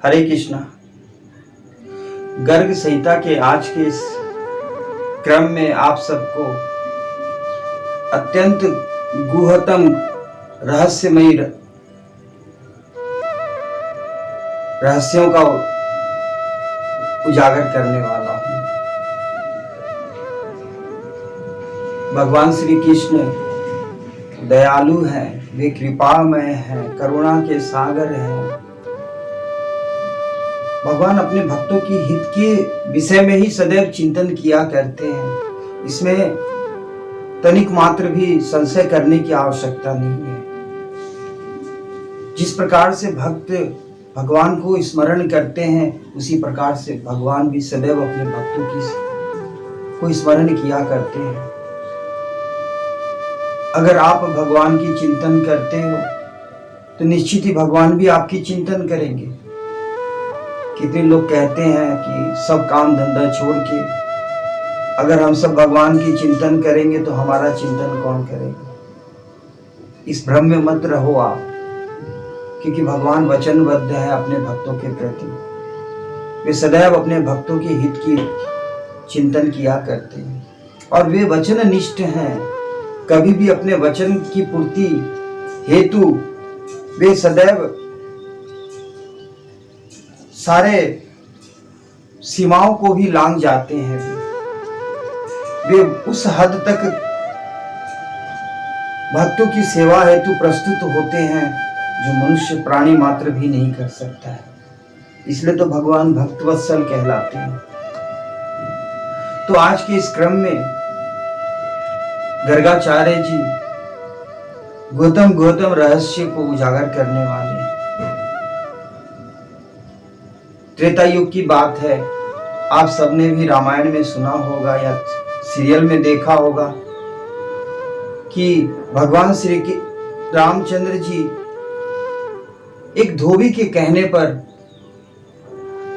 हरे कृष्णा। गर्ग संहिता के आज के इस क्रम में आप सबको अत्यंत गुहतम रहस्यमयी रहस्यों का उजागर करने वाला हूं। भगवान श्री कृष्ण दयालु हैं, वे कृपामय हैं, करुणा के सागर हैं। भगवान अपने भक्तों की हित के विषय में ही सदैव चिंतन किया करते हैं। इसमें तनिक मात्र भी संशय करने की आवश्यकता नहीं है। जिस प्रकार से भक्त भगवान को स्मरण करते हैं, उसी प्रकार से भगवान भी सदैव अपने भक्तों को स्मरण किया करते हैं। अगर आप भगवान की चिंतन करते हो तो निश्चित ही भगवान भी आपकी चिंतन करेंगे। कितने लोग कहते हैं कि सब काम धंधा छोड़ के अगर हम सब भगवान की चिंतन करेंगे तो हमारा चिंतन कौन करेगा। इस भ्रम में मत रहो आप, क्योंकि भगवान वचनबद्ध है अपने भक्तों के प्रति। वे सदैव अपने भक्तों के हित की चिंतन किया करते हैं और वे वचननिष्ठ हैं। कभी भी अपने वचन की पूर्ति हेतु वे सदैव सारे सीमाओं को भी लांघ जाते हैं। वे उस हद तक भक्तों की सेवा हेतु प्रस्तुत होते हैं जो मनुष्य प्राणी मात्र भी नहीं कर सकता है। इसलिए तो भगवान भक्तवत्सल कहलाते हैं। तो आज के इस क्रम में गर्गाचार्य जी गौतम रहस्य को उजागर करने वाले हैं। त्रेता युग की बात है। आप सबने भी रामायण में सुना होगा या सीरियल में देखा होगा कि भगवान श्री रामचंद्र जी एक धोबी के कहने पर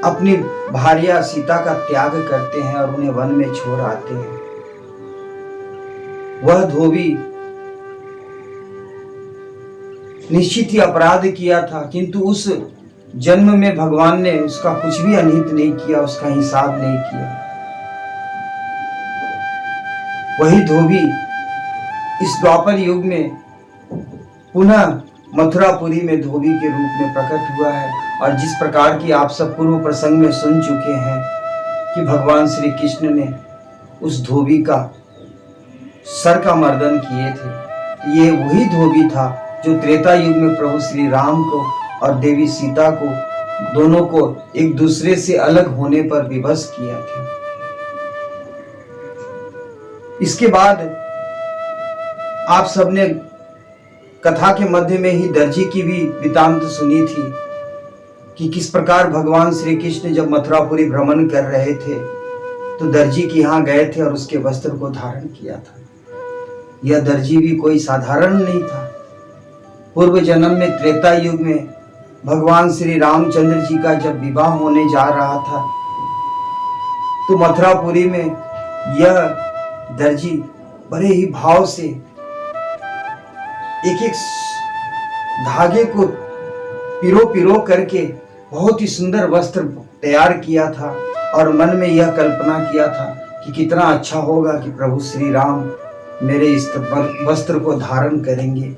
अपनी भार्या सीता का त्याग करते हैं और उन्हें वन में छोड़ आते हैं। वह धोबी निश्चित ही अपराध किया था, किंतु उस जन्म में भगवान ने उसका कुछ भी अनहित नहीं किया, उसका हिसाब नहीं किया। वही धोबी इस द्वापर युग में पुनः मथुरापुरी में धोबी के रूप में प्रकट हुआ है। और जिस प्रकार की आप सब पूर्व प्रसंग में सुन चुके हैं कि भगवान श्री कृष्ण ने उस धोबी का सर का मर्दन किए थे, ये वही धोबी था जो त्रेता युग में प्रभु श्री राम को और देवी सीता को दोनों को एक दूसरे से अलग होने पर विवश किया था। इसके बाद आप सबने कथा के मध्य में ही दर्जी की भी वृतांत सुनी थी कि किस प्रकार भगवान श्री कृष्ण जब मथुरापुरी भ्रमण कर रहे थे तो दर्जी के यहाँ गए थे और उसके वस्त्र को धारण किया था। यह दर्जी भी कोई साधारण नहीं था। पूर्व जन्म में त्रेता युग में भगवान श्री रामचंद्र जी का जब विवाह होने जा रहा था तो मथुरापुरी में यह दर्जी बड़े ही भाव से एक एक धागे को पिरो करके बहुत ही सुंदर वस्त्र तैयार किया था और मन में यह कल्पना किया था कि कितना अच्छा होगा कि प्रभु श्री राम मेरे इस वस्त्र को धारण करेंगे।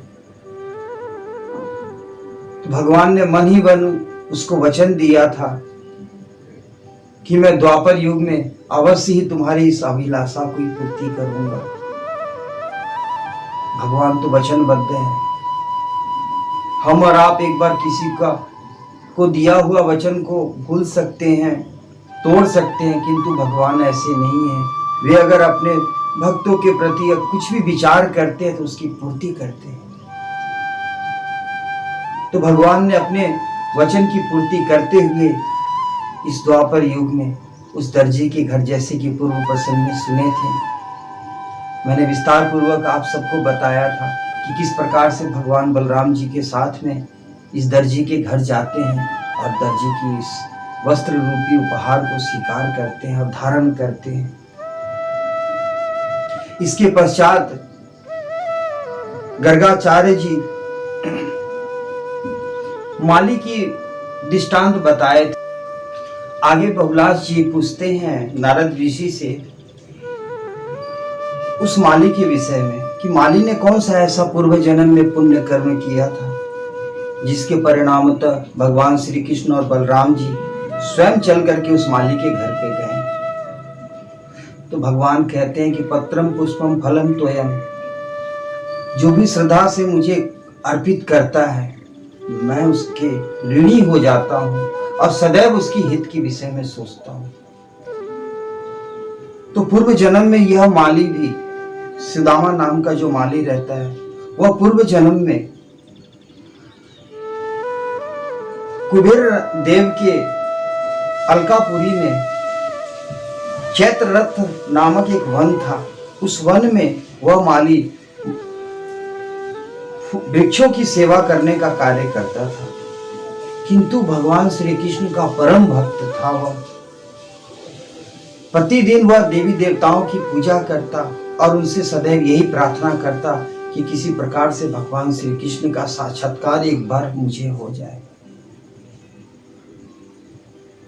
तो भगवान ने मन ही मन उसको वचन दिया था कि मैं द्वापर युग में अवश्य ही तुम्हारी इस अभिलाषा की पूर्ति करूंगा। भगवान तो वचनबद्ध है। हम और आप एक बार किसी को दिया हुआ वचन को भूल सकते हैं, तोड़ सकते हैं, किंतु भगवान ऐसे नहीं है। वे अगर अपने भक्तों के प्रति कुछ भी विचार करते हैं तो उसकी पूर्ति करते हैं। तो भगवान ने अपने वचन की पूर्ति करते हुए इस द्वापर युग में उस दर्जी के घर, जैसे कि पूर्व प्रसंग में सुने थे, मैंने विस्तार पूर्वक आप सबको बताया था कि किस प्रकार से भगवान बलराम जी के साथ में इस दर्जी के घर जाते हैं और दर्जी की इस वस्त्र रूपी उपहार को स्वीकार करते हैं और धारण करते हैं। इसके पश्चात गर्गाचार्य जी माली की दृष्टांत बताए थे। आगे बहुलाश जी पूछते हैं नारद ऋषि से उस माली के विषय में कि माली ने कौन सा ऐसा पूर्व जन्म में पुण्य कर्म किया था जिसके परिणामतः भगवान श्री कृष्ण और बलराम जी स्वयं चल करके उस माली के घर पे गए। तो भगवान कहते हैं कि पत्रम पुष्पम फलम त्वयम, जो भी श्रद्धा से मुझे अर्पित करता है मैं उसके ऋणी हो जाता हूँ और सदैव उसकी हित के विषय में सोचता हूँ। तो पूर्व जन्म में यह माली भी, सुदामा नाम का जो माली रहता है, वह पूर्व जन्म में कुबेर देव के अलकापुरी में चैत्र रथ नामक एक वन था। उस वन में वह माली वृक्षों की सेवा करने का कार्य करता था, किंतु भगवान श्री कृष्ण का परम भक्त था। वह प्रतिदिन वह देवी देवताओं की पूजा करता और उनसे सदैव यही प्रार्थना करता कि किसी प्रकार से भगवान श्री कृष्ण का साक्षात्कार एक बार मुझे हो जाए।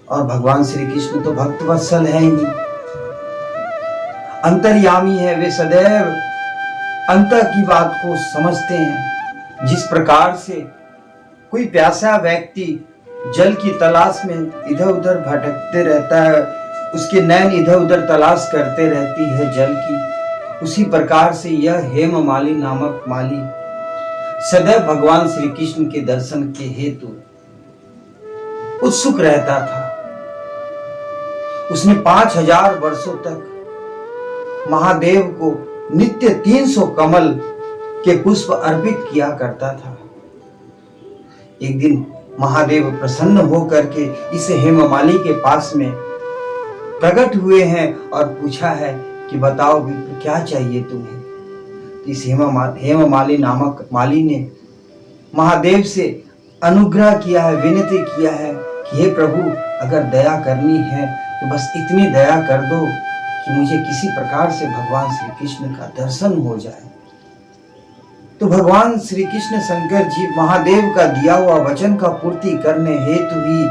और भगवान श्री कृष्ण तो भक्त वत्सल है ही, अंतर्यामी है, वे सदैव अंतर की बात को समझते हैं। जिस प्रकार से कोई प्यासा व्यक्ति जल की तलाश में इधर उधर भटकते रहता है, उसके नैन इधर उधर तलाश करते रहती है जल की, उसी प्रकार से यह हेम माली नामक माली सदैव भगवान श्री कृष्ण के दर्शन के हेतु उत्सुक रहता था। उसने 5000 वर्षों तक महादेव को नित्य 300 कमल के पुष्प अर्पित किया करता था। एक दिन महादेव प्रसन्न होकर के इस हेममाली के पास में प्रकट हुए हैं और पूछा है कि बताओ विप्र क्या चाहिए तुम्हें। इस हेममाली नामक माली ने महादेव से अनुग्रह किया है, विनती किया है कि हे प्रभु, अगर दया करनी है तो बस इतनी दया कर दो कि मुझे किसी प्रकार से भगवान श्री कृष्ण का दर्शन हो जाए। तो भगवान श्री कृष्ण शंकर जी महादेव का दिया हुआ वचन का पूर्ति करने हेतु ही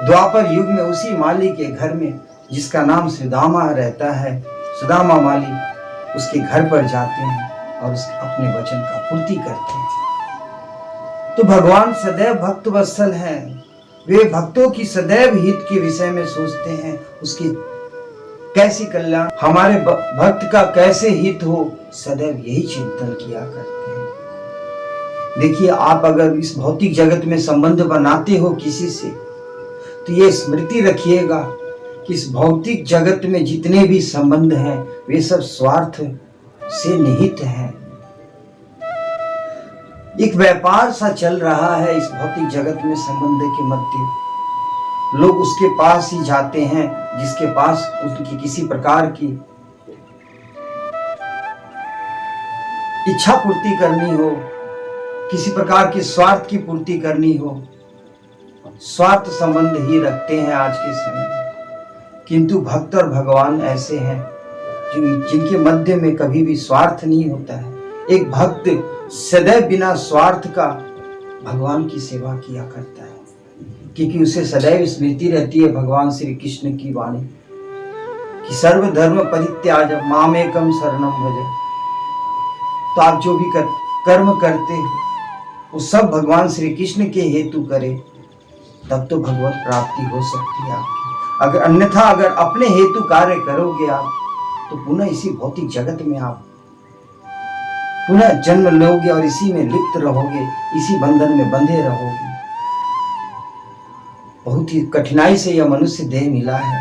द्वापर युग में उसी माली के घर में, जिसका नाम सुदामा रहता है, सुदामा माली, उसके घर पर जाते हैं और अपने वचन का पूर्ति करते हैं। तो भगवान सदैव भक्त वत्सल हैं, वे भक्तों की सदैव हित के विषय में सोचते हैं, उसकी कैसी कल्याण, हमारे भक्त का कैसे हित हो, सदैव यही चिंतन किया करते हैं। देखिए, आप अगर इस भौतिक जगत में संबंध बनाते हो किसी से, तो ये स्मृति रखिएगा कि इस भौतिक जगत में जितने भी संबंध हैं वे सब स्वार्थ से निहित हैं। एक व्यापार सा चल रहा है इस भौतिक जगत में संबंध के मध्य। लोग उसके पास ही जाते हैं जिसके पास उनकी किसी प्रकार की इच्छा पूर्ति करनी हो, किसी प्रकार की स्वार्थ की पूर्ति करनी हो। स्वार्थ संबंध ही रखते हैं आज के समय। किंतु भक्त और भगवान ऐसे हैं जिनके मध्य में कभी भी स्वार्थ नहीं होता है। एक भक्त सदैव बिना स्वार्थ का भगवान की सेवा किया करता है, क्योंकि उसे सदैव स्मृति रहती है भगवान श्री कृष्ण की वाणी कि सर्वधर्म परित्याज मामेकम शरणम भज। तो आप जो भी कर्म करते हो वो सब भगवान श्री कृष्ण के हेतु करें, तब तो भगवत प्राप्ति हो सकती है आपकी। अगर अन्यथा अगर अपने हेतु कार्य करोगे आप, तो पुनः इसी भौतिक जगत में आप पुनः जन्म लोगे और इसी में लिप्त रहोगे, इसी बंधन में बंधे रहोगे। बहुत ही कठिनाई से यह मनुष्य देह मिला है।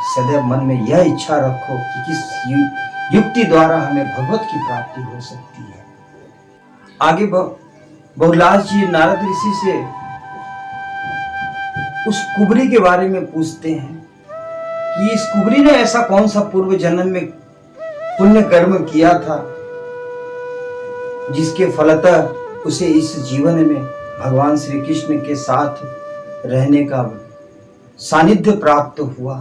सदैव मन में यह इच्छा रखो कि किस युक्ति द्वारा हमें भगवत की प्राप्ति हो सकती है। आगे बहुलाश जी नारद ऋषि से उस कुबरी के बारे में पूछते हैं कि इस कुबरी ने ऐसा कौन सा पूर्व जन्म में पुण्य कर्म किया था जिसके फलतः उसे इस जीवन में भगवान श्री कृष्ण के साथ रहने का सानिध्य प्राप्त हुआ।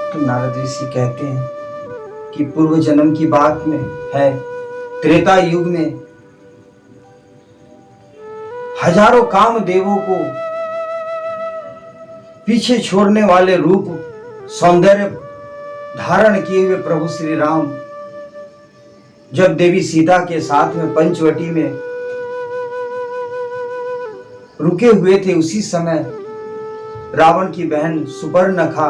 तो नारद ऋषि कहते हैं कि पूर्व जन्म की बात में है, त्रेता युग में हजारों कामदेवों को पीछे छोड़ने वाले रूप सौंदर्य धारण किए हुए प्रभु श्री राम जब देवी सीता के साथ में पंचवटी में रुके हुए थे, उसी समय रावण की बहन सुपर्णखा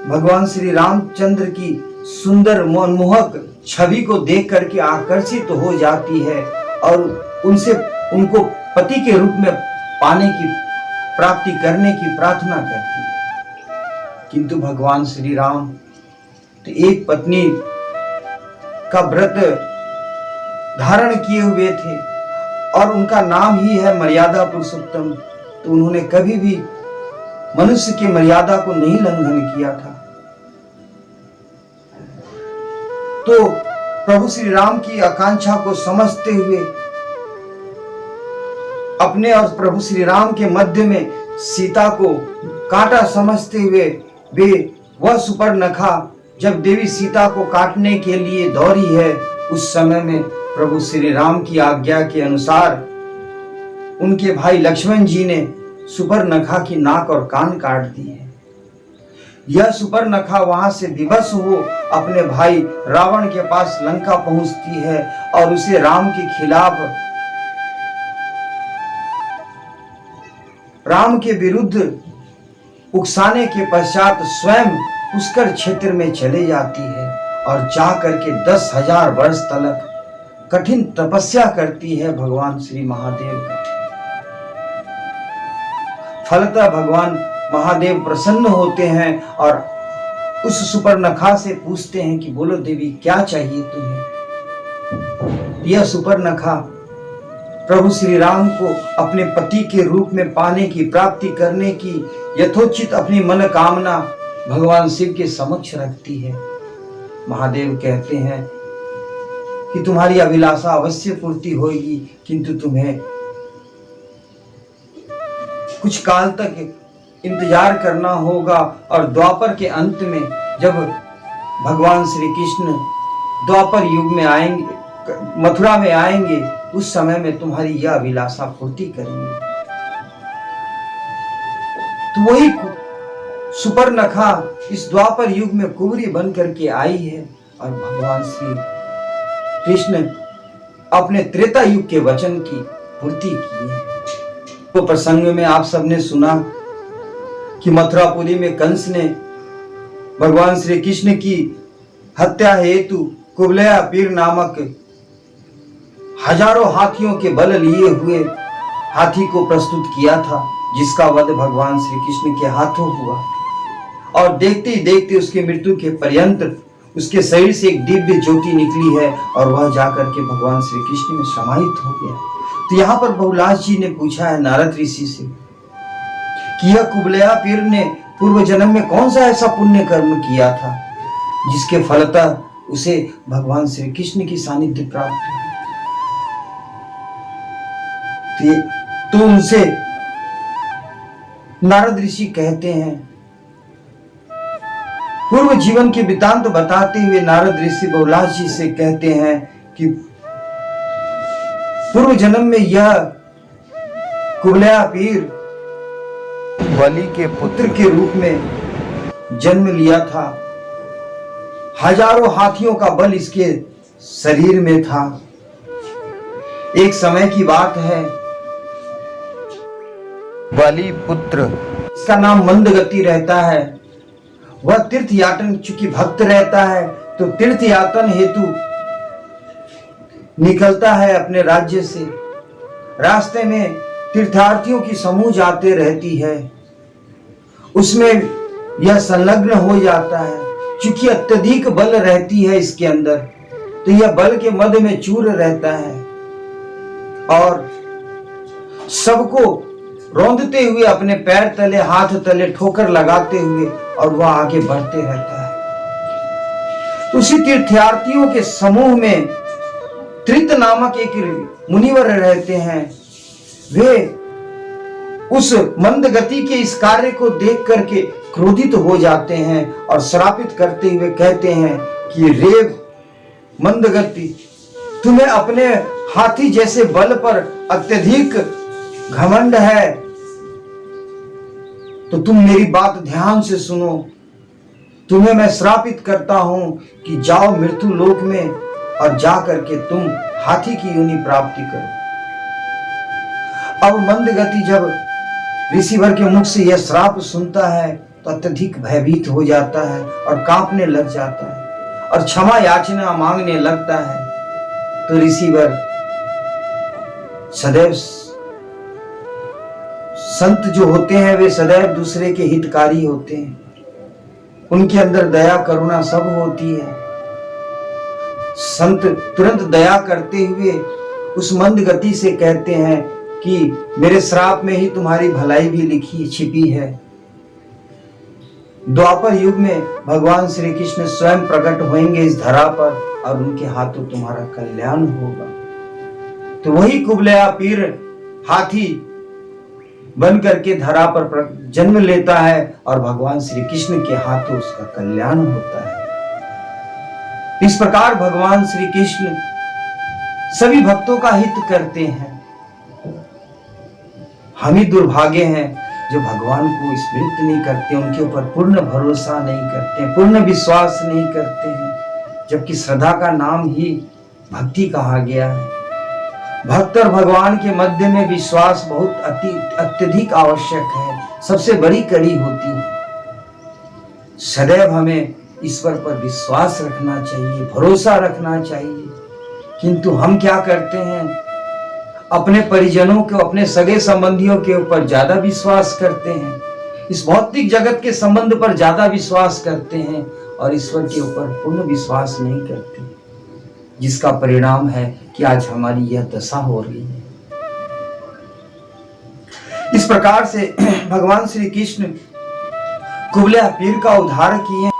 भगवान श्री रामचंद्र की सुंदर मनमोहक छवि को देख करके आकर्षित हो जाती है और उनको पति के रूप में पाने की प्राप्ति करने की प्रार्थना करती है। किंतु भगवान श्री राम तो एक पत्नी का व्रत धारण किए हुए थे और उनका नाम ही है मर्यादा पुरुषोत्तम, तो उन्होंने कभी भी मनुष्य की मर्यादा को नहीं लंघन किया था। तो प्रभु श्री राम की आकांक्षा को समझते हुए अपने और प्रभु श्री राम के मध्य में सीता को कांटा समझते हुए वे वह सुपर्णखा जब देवी सीता को काटने के लिए दौड़ी है, उस समय में प्रभु श्री राम की आज्ञा के अनुसार उनके भाई लक्ष्मण जी ने सुपर्णखा की नाक और कान काट दिए। यह सुपर्णखा वहां से विवश हो अपने भाई रावण के पास लंका पहुंचती है और उसे राम के खिलाफ, राम के विरुद्ध उकसाने के पश्चात स्वयं पुष्कर क्षेत्र में चले जाती है और जा करके 10,000 वर्ष तक कठिन तपस्या करती है भगवान श्री महादेव का। फलतः भगवान महादेव प्रसन्न होते हैं और उस सुपर्णखा से पूछते हैं कि बोलो देवी क्या चाहिए तुम्हें। यह सुपर्णखा प्रभु श्री राम को अपने पति के रूप में पाने की प्राप्ति करने की यथोचित अपनी मनोकामना भगवान शिव के समक्ष रखती है। महादेव कहते हैं कि तुम्हारी अभिलाषा अवश्य पूर्ति होगी, किंतु तुम्हें कुछ काल तक इंतजार करना होगा और द्वापर के अंत में जब भगवान श्री कृष्ण द्वापर युग में आएंगे, मथुरा में आएंगे, उस समय में तुम्हारी यह अभिलाषा पूर्ति करेंगे। तो वही सुपर्णखा इस द्वापर युग में कुंवरी बन करके आई है और भगवान श्री कृष्ण अपने त्रेता युग के वचन की पूर्ति की है। तो प्रसंग में आप सबने सुना कि मथुरापुरी में कंस ने भगवान श्री कृष्ण की हत्या हेतु कुबलया पीर नामक हजारों हाथियों के बल लिए हुए हाथी को प्रस्तुत किया था, जिसका वध भगवान श्री कृष्ण के हाथों हुआ और देखते ही देखते उसकी मृत्यु के पर्यंत उसके शरीर से एक दिव्य ज्योति निकली है और वह जाकर के भगवान श्री कृष्ण में समाहित हो गया। तो यहाँ पर बहुलाश जी ने पूछा है नारद ऋषि से कि यह कुबलया पीर ने पूर्व जन्म में कौन सा ऐसा पुण्य कर्म किया था जिसके फलतः उसे भगवान श्री कृष्ण की सानिध्य प्राप्त हुई। तो उनसे नारद ऋषि कहते हैं, पूर्व जीवन के वृतांत बताते हुए नारद ऋषि बहुलाश जी से कहते हैं कि पूर्व जन्म में यह कुबलया पीर बलि के पुत्र के रूप में जन्म लिया था। हजारों हाथियों का बल इसके शरीर में था। एक समय की बात है, बलि पुत्र, इसका नाम मंदगति रहता है, वह तीर्थ यातन चूंकि भक्त रहता है तो तीर्थ यातन हेतु निकलता है अपने राज्य से। रास्ते में तीर्थार्थियों की समूह जाते रहती है, उसमें यह संलग्न हो जाता है। चूंकि अत्यधिक बल रहती है इसके अंदर, तो यह बल के मध्य में चूर रहता है और सबको रौंदते हुए अपने पैर तले हाथ तले ठोकर लगाते हुए और वह आगे बढ़ते रहता है। उसी तीर्थयार्थियों के समूह में त्रित नामक एक मुनिवर रहते हैं। वे उस मंद गति के इस कार्य को देख करके क्रोधित हो जाते हैं और श्रापित करते हुए कहते हैं कि रे मंद गति, तुम्हें अपने हाथी जैसे बल पर अत्यधिक घमंड है तो तुम मेरी बात ध्यान से सुनो। तुम्हें मैं श्रापित करता हूं कि जाओ मृत्यु लोक में और जा करके तुम हाथी की योनि प्राप्ति करो। अब मंद गति जब ऋषिवर के मुख से यह श्राप सुनता है तो अत्यधिक भयभीत हो जाता है और कांपने लग जाता है और क्षमा याचना मांगने लगता है। तो ऋषिवर सदैव, संत जो होते हैं वे सदैव दूसरे के हितकारी होते हैं, उनके अंदर दया करुणा सब होती है। संत तुरंत दया करते हुए उस मंद गति से कहते हैं कि मेरे श्राप में ही तुम्हारी भलाई भी लिखी छिपी है। द्वापर युग में भगवान श्री कृष्ण स्वयं प्रकट होंगे इस धरा पर और उनके हाथों तुम्हारा कल्याण होगा। तो वही कुबलया पीर हाथी बन करके धरा पर जन्म लेता है और भगवान श्री कृष्ण के हाथों उसका कल्याण होता है। इस प्रकार भगवान श्री कृष्ण सभी भक्तों का हित करते हैं। हम ही दुर्भाग्य हैं जो भगवान को स्मृत नहीं करते, उनके ऊपर पूर्ण भरोसा नहीं करते, पूर्ण विश्वास नहीं करते हैं, जबकि श्रद्धा का नाम ही भक्ति कहा गया है। भक्त और भगवान के मध्य में विश्वास बहुत अत्यधिक आवश्यक है, सबसे बड़ी कड़ी होती है। सदैव हमें ईश्वर पर विश्वास रखना चाहिए, भरोसा रखना चाहिए। किंतु हम क्या करते हैं, अपने परिजनों को, अपने सगे संबंधियों के ऊपर ज्यादा विश्वास करते हैं, इस भौतिक जगत के संबंध पर ज्यादा विश्वास करते हैं और ईश्वर के ऊपर पूर्ण विश्वास नहीं करते, जिसका परिणाम है कि आज हमारी यह दशा हो रही है। इस प्रकार से भगवान श्री कृष्ण कुबलया पीर का उद्धार किए।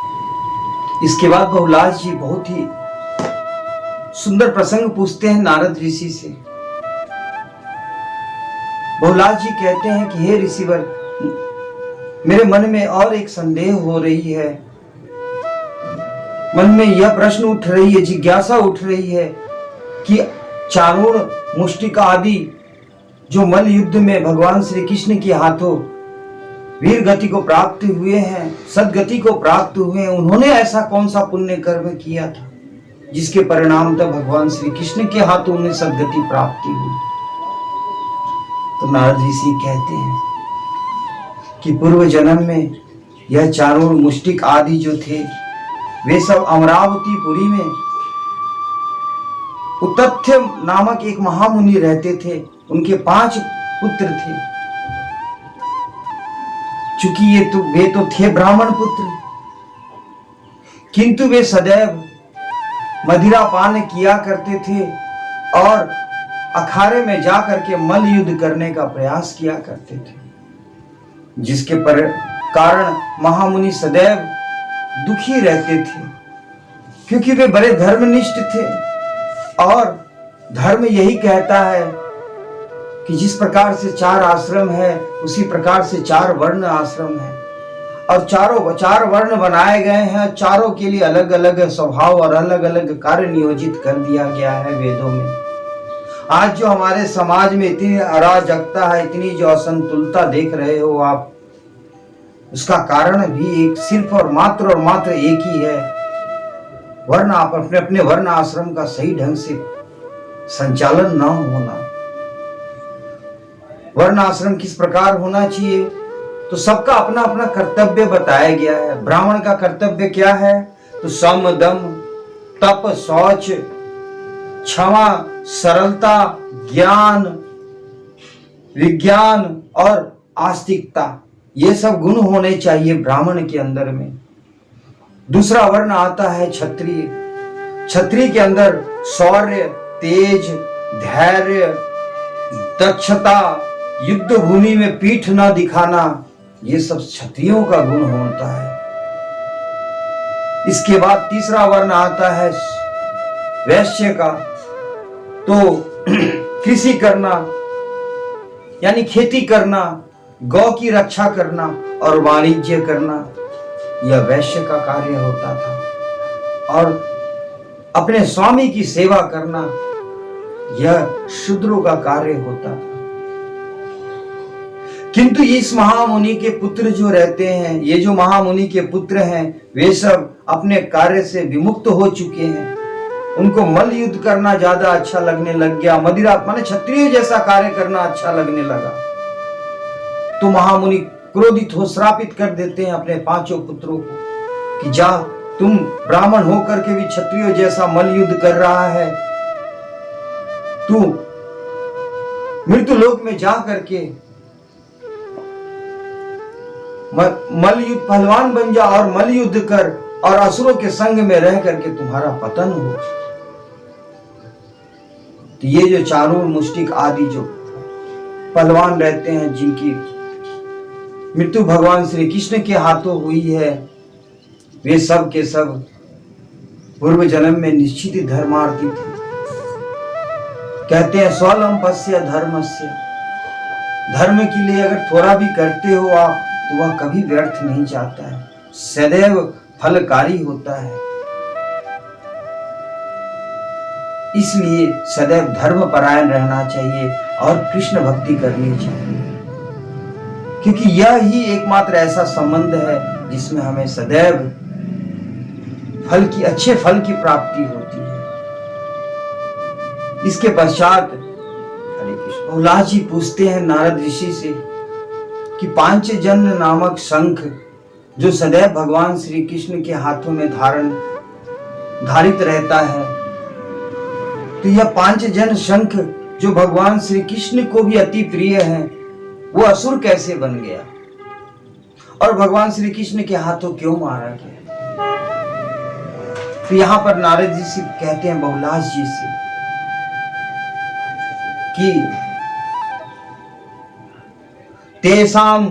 इसके बाद बहुलाज जी बहुत ही सुंदर प्रसंग पूछते हैं नारद ऋषि से। बहुलाज जी कहते हैं कि हे ऋषिवर, मेरे मन में और एक संदेह हो रही है, मन में यह प्रश्न उठ रही है, जिज्ञासा उठ रही है कि चारूण मुष्टिका आदि जो मल्ल युद्ध में भगवान श्री कृष्ण के हाथों वीर गति को प्राप्त हुए हैं, सदगति को प्राप्त हुए हैं, उन्होंने ऐसा कौन सा पुण्य कर्म किया था जिसके परिणाम तक भगवान श्री कृष्ण के हाथों उन्हें सदगति प्राप्ति हुई। तो नारद ऋषि कहते हैं कि पूर्व जन्म में यह चारूण मुष्टिक आदि जो थे वे सब अमरावतीपुरी में उत्तथ्य नामक एक महामुनि रहते थे। उनके 5 पुत्र थे। चूंकि वे तो थे ब्राह्मण पुत्र, किंतु वे सदैव मदिरा पान किया करते थे और अखाड़े में जाकर के मल्ल युद्ध करने का प्रयास किया करते थे, जिसके कारण महामुनि सदैव दुखी रहते थे, क्योंकि वे बड़े धर्मनिष्ठ थे और धर्म यही कहता है कि जिस प्रकार से 4 आश्रम है उसी प्रकार से 4 वर्ण आश्रम है और 4 वर्ण बनाए गए हैं। चारों के लिए अलग अलग स्वभाव और अलग अलग कार्य नियोजित कर दिया गया है वेदों में। आज जो हमारे समाज में इतनी अराजकता है, इतनी जो असंतुलता देख रहे हो आप, उसका कारण भी एक सिर्फ और मात्र एक ही है, वर्ण, आप अपने अपने वर्ण आश्रम का सही ढंग से संचालन न होना। वर्ण आश्रम किस प्रकार होना चाहिए, तो सबका अपना अपना कर्तव्य बताया गया है। ब्राह्मण का कर्तव्य क्या है, तो सम दम तप शौच क्षमा सरलता ज्ञान विज्ञान और आस्तिकता, ये सब गुण होने चाहिए ब्राह्मण के अंदर में। दूसरा वर्ण आता है क्षत्रिय। क्षत्रिय के अंदर शौर्य तेज धैर्य दक्षता युद्ध भूमि में पीठ न दिखाना, ये सब क्षत्रियों का गुण होता है। इसके बाद तीसरा वर्ण आता है वैश्य का, तो कृषि करना यानी खेती करना, गौ की रक्षा करना और वाणिज्य करना, यह वैश्य का कार्य होता था। और अपने स्वामी की सेवा करना, यह शूद्रों का कार्य होता था। किंतु इस महामुनि के पुत्र जो रहते हैं, ये जो महामुनि के पुत्र हैं, वे सब अपने कार्य से विमुक्त हो चुके हैं। उनको मल्ल युद्ध करना ज्यादा अच्छा लगने लग गया, मदिरा माने क्षत्रिय जैसा कार्य करना अच्छा लगने लगा। तो महामुनि क्रोधित हो श्रापित कर देते हैं अपने पांचों पुत्रों को कि जा, तुम ब्राह्मण होकर के भी क्षत्रिय जैसा मल्ल युद्ध कर रहा है, तू मृत्यु लोक में जा करके मल्ल युद्ध पहलवान बन जा और मल्ल युद्ध कर और असुरों के संग में रह करके तुम्हारा पतन हो। तो ये जो चारूर, मुष्टिक आदि जो पहलवान रहते हैं, जिनकी मृत्यु भगवान श्री कृष्ण के हाथों हुई है, वे सब के सब पूर्व जन्म में निश्चित ही धर्मार्थी थे। कहते हैं स्वलंपस्य धर्मस्य, धर्म के लिए अगर थोड़ा भी करते हो आप तो वह कभी व्यर्थ नहीं जाता है, सदैव फलकारी होता है। इसलिए सदैव धर्म परायण रहना चाहिए और कृष्ण भक्ति करनी चाहिए, क्योंकि यह ही एकमात्र ऐसा संबंध है जिसमें हमें सदैव अच्छे फल की प्राप्ति होती है। इसके पश्चात हरे कृष्ण प्रहलाद जी पूछते हैं नारद ऋषि से कि पांचजन नामक शंख जो सदैव भगवान श्री कृष्ण के हाथों में धारित रहता है, तो यह पांचजन शंख जो भगवान श्री कृष्ण को भी अति प्रिय है, वो असुर कैसे बन गया और भगवान श्री कृष्ण के हाथों क्यों मारा गया? तो यहां पर नारद जी से कहते हैं प्रहलाद जी से कि तेसाम,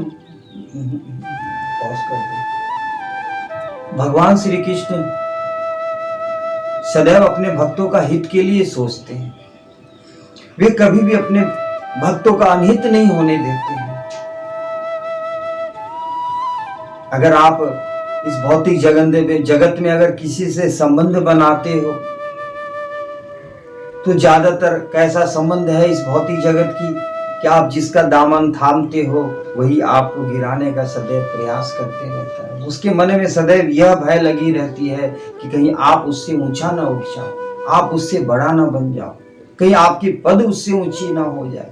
भगवान श्री कृष्ण सदैव अपने भक्तों का हित के लिए सोचते हैं, वे कभी भी अपने भक्तों का अनहित नहीं होने देते हैं। अगर आप इस भौतिक जगत में अगर किसी से संबंध बनाते हो तो ज्यादातर कैसा संबंध है इस भौतिक जगत की कि आप जिसका दामन थामते हो वही आपको गिराने का सदैव प्रयास करते रहता है। उसके मन में सदैव यह भय लगी रहती है कि कहीं आप उससे ऊंचा ना उठ जाओ, आप उससे बड़ा ना बन जाओ, कहीं आपकी पद उससे ऊंची ना हो जाए।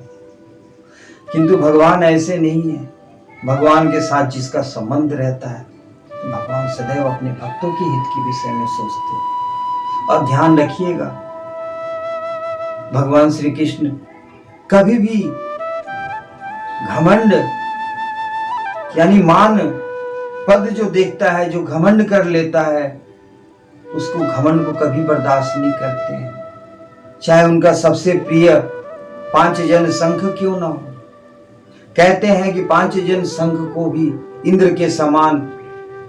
किंतु भगवान ऐसे नहीं है। भगवान के साथ जिसका संबंध रहता है, भगवान सदैव अपने भक्तों के हित के विषय में सोचते हैं। और ध्यान रखिएगा, भगवान श्री कृष्ण कभी भी घमंड यानी मान पद जो देखता है, जो घमंड कर लेता है, उसको घमंड को कभी बर्दाश्त नहीं करते हैं, चाहे उनका सबसे प्रिय पांचजन शंख क्यों ना हो। कहते हैं कि पांचजन शंख को भी इंद्र के समान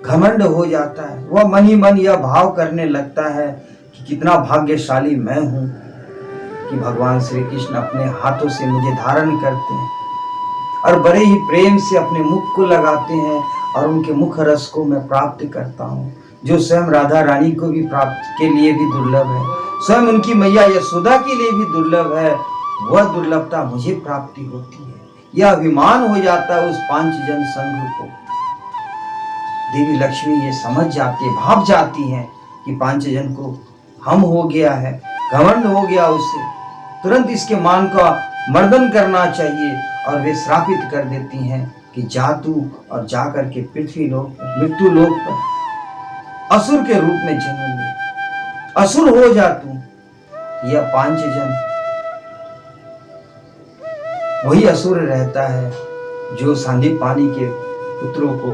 घमंड हो जाता है। वह मन ही मन यह भाव करने लगता है कि कितना भाग्यशाली मैं हूं कि भगवान श्री कृष्ण अपने हाथों से मुझे धारण करते हैं और बड़े ही प्रेम से अपने मुख को लगाते हैं और उनके मुख रस को मैं प्राप्त करता हूँ, जो स्वयं राधा रानी को भी प्राप्त के लिए भी दुर्लभ है, स्वयं उनकी मैया यशोदा के लिए भी दुर्लभ है। वह दुर्लभता मुझे प्राप्ति होती है। यह अभिमान हो जाता है उस पांचजन संघ को। देवी लक्ष्मी ये समझ जाती है, भाप जाती हैं कि पांचजन को हम हो गया है, घमंड हो गया उसे, तुरंत इसके मान का मर्दन करना चाहिए। और वे श्रापित कर देती हैं कि जा तू और जा करके पृथ्वी लोक पर, मृत्यु लोक पर असुर के रूप में जन्म ले, असुर हो जा तू। यह पांचजन वही असुर रहता है जो सांदीपानी के पुत्रों को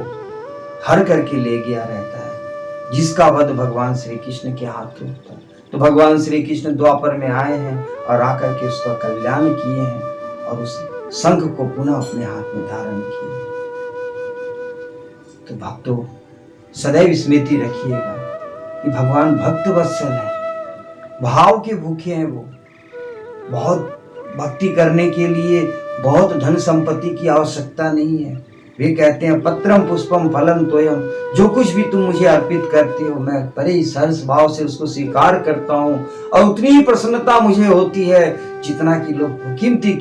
हर करके ले गया रहता है, जिसका वध भगवान श्री कृष्ण के हाथ में होता है। तो भगवान श्री कृष्ण द्वापर में आए हैं और आकर के उसका कल्याण किए हैं और उस शंख को पुनः अपने हाथ में धारण किए। तो भक्तों सदैव स्मृति रखिएगा कि भगवान भक्त वत्सल है, भाव के भूखे हैं। वो बहुत भक्ति करने के लिए बहुत धन संपत्ति की आवश्यकता नहीं है। वे कहते हैं पत्रम पुष्पम फलम तोयम, जो कुछ भी तुम मुझे अर्पित करते हो मैं बड़े ही सहर्ष भाव से उसको स्वीकार करता हूँ और उतनी ही प्रसन्नता मुझे होती है जितना कि लोग कीमती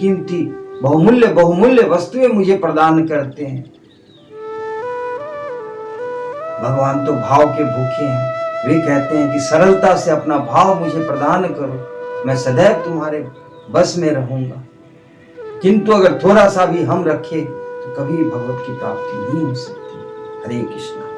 बहुमूल्य बहुमूल्य वस्तुएं मुझे प्रदान करते हैं। भगवान तो भाव के भूखे हैं। वे कहते हैं कि सरलता से अपना भाव मुझे प्रदान करो, मैं सदैव तुम्हारे बस में रहूंगा। किंतु अगर थोड़ा सा भी हम रखें तो कभी भगवत की प्राप्ति नहीं हो सकती। हरे कृष्ण।